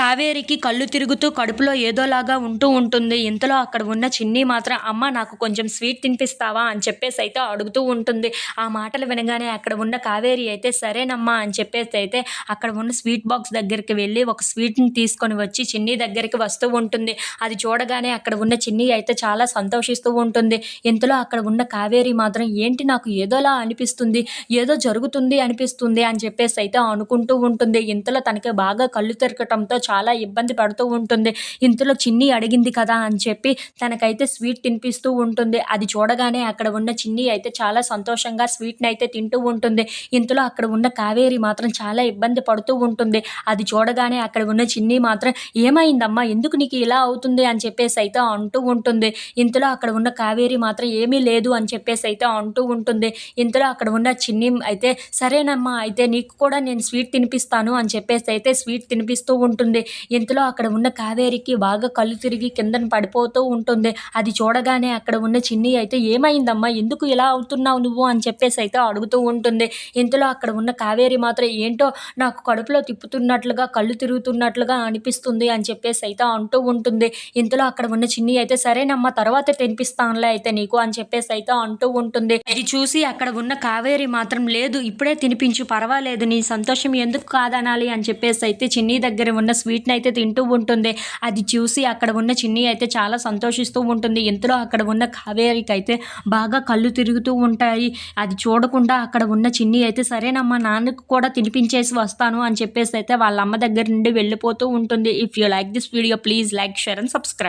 కావేరికి కళ్ళు తిరుగుతూ కడుపులో ఏదోలాగా ఉంటూ ఉంటుంది. ఇంతలో అక్కడ ఉన్న చిన్ని మాత్రం అమ్మ నాకు కొంచెం స్వీట్ తినిపిస్తావా అని చెప్పేసి అయితే అడుగుతూ ఉంటుంది. ఆ మాటలు వినగానే అక్కడ ఉన్న కావేరి అయితే సరేనమ్మా అని చెప్పేసి అయితే అక్కడ ఉన్న స్వీట్ బాక్స్ దగ్గరికి వెళ్ళి ఒక స్వీట్ని తీసుకొని వచ్చి చిన్ని దగ్గరికి వస్తూ ఉంటుంది. అది చూడగానే అక్కడ ఉన్న చిన్ని అయితే చాలా సంతోషిస్తూ ఉంటుంది. ఇంతలో అక్కడ ఉన్న కావేరి మాత్రం ఏంటి నాకు ఏదోలా అనిపిస్తుంది, ఏదో జరుగుతుంది అనిపిస్తుంది అని చెప్పేసి అయితే అనుకుంటూ ఉంటుంది. ఇంతలో తనకి బాగా కళ్ళు తిరగటంతో చాలా ఇబ్బంది పడుతూ ఉంటుంది. ఇంతలో చిన్ని అడిగింది కదా అని చెప్పి తనకైతే స్వీట్ తినిపిస్తూ ఉంటుంది. అది చూడగానే అక్కడ ఉన్న చిన్ని అయితే చాలా సంతోషంగా స్వీట్ని అయితే తింటూ ఉంటుంది. ఇంతలో అక్కడ ఉన్న కావేరి మాత్రం చాలా ఇబ్బంది పడుతూ ఉంటుంది. అది చూడగానే అక్కడ ఉన్న చిన్ని మాత్రం ఏమైందమ్మా, ఎందుకు నీకు ఇలా అవుతుంది అని చెప్పేసి అయితే అంటూ ఉంటుంది. ఇంతలో అక్కడ ఉన్న కావేరి మాత్రం ఏమీ లేదు అని చెప్పేసి అయితే అంటూ ఉంటుంది. ఇంతలో అక్కడ ఉన్న చిన్ని అయితే సరేనమ్మా అయితే నీకు కూడా నేను స్వీట్ తినిపిస్తాను అని చెప్పేసి అయితే స్వీట్ తినిపిస్తూ ఉంటుంది. ఇంతలో అక్కడ ఉన్న కావేరికి బాగా కళ్ళు తిరిగి కిందన పడిపోతూ ఉంటుంది. అది చూడగానే అక్కడ ఉన్న చిన్ని అయితే ఏమైందమ్మా, ఎందుకు ఇలా అవుతున్నావు నువ్వు అని చెప్పేసి అయితే అడుగుతూ ఉంటుంది. ఇంతలో అక్కడ ఉన్న కావేరి మాత్రం ఏంటో నాకు కడుపులో తిప్పుతున్నట్లుగా కళ్ళు తిరుగుతున్నట్లుగా అనిపిస్తుంది అని చెప్పేసి అయితే అంటూ ఉంటుంది. ఇంతలో అక్కడ ఉన్న చిన్ని అయితే సరేనమ్మా తర్వాత తినిపిస్తానులే అయితే నీకు అని చెప్పేసి అయితే అంటూ ఉంటుంది. ఇది చూసి అక్కడ ఉన్న కావేరి మాత్రం లేదు ఇప్పుడే తినిపించు పర్వాలేదు, నీ సంతోషం ఎందుకు కాదనాలి అని చెప్పేసి అయితే చిన్ని దగ్గర ఉన్న స్వీట్ని అయితే తింటూ ఉంటుంది. అది చూసి అక్కడ ఉన్న చిన్ని అయితే చాలా సంతోషిస్తూ ఉంటుంది. ఇంతలో అక్కడ ఉన్న కావేరికి అయితే బాగా కళ్ళు తిరుగుతూ ఉంటాయి. అది చూడకుండా అక్కడ ఉన్న చిన్ని అయితే సరేనమ్మా నాన్నకు కూడా తినిపించేసి వస్తాను అని చెప్పేసి అయితే వాళ్ళ అమ్మ దగ్గర నుండి వెళ్ళిపోతూ ఉంటుంది. If you like this video please like, share and subscribe.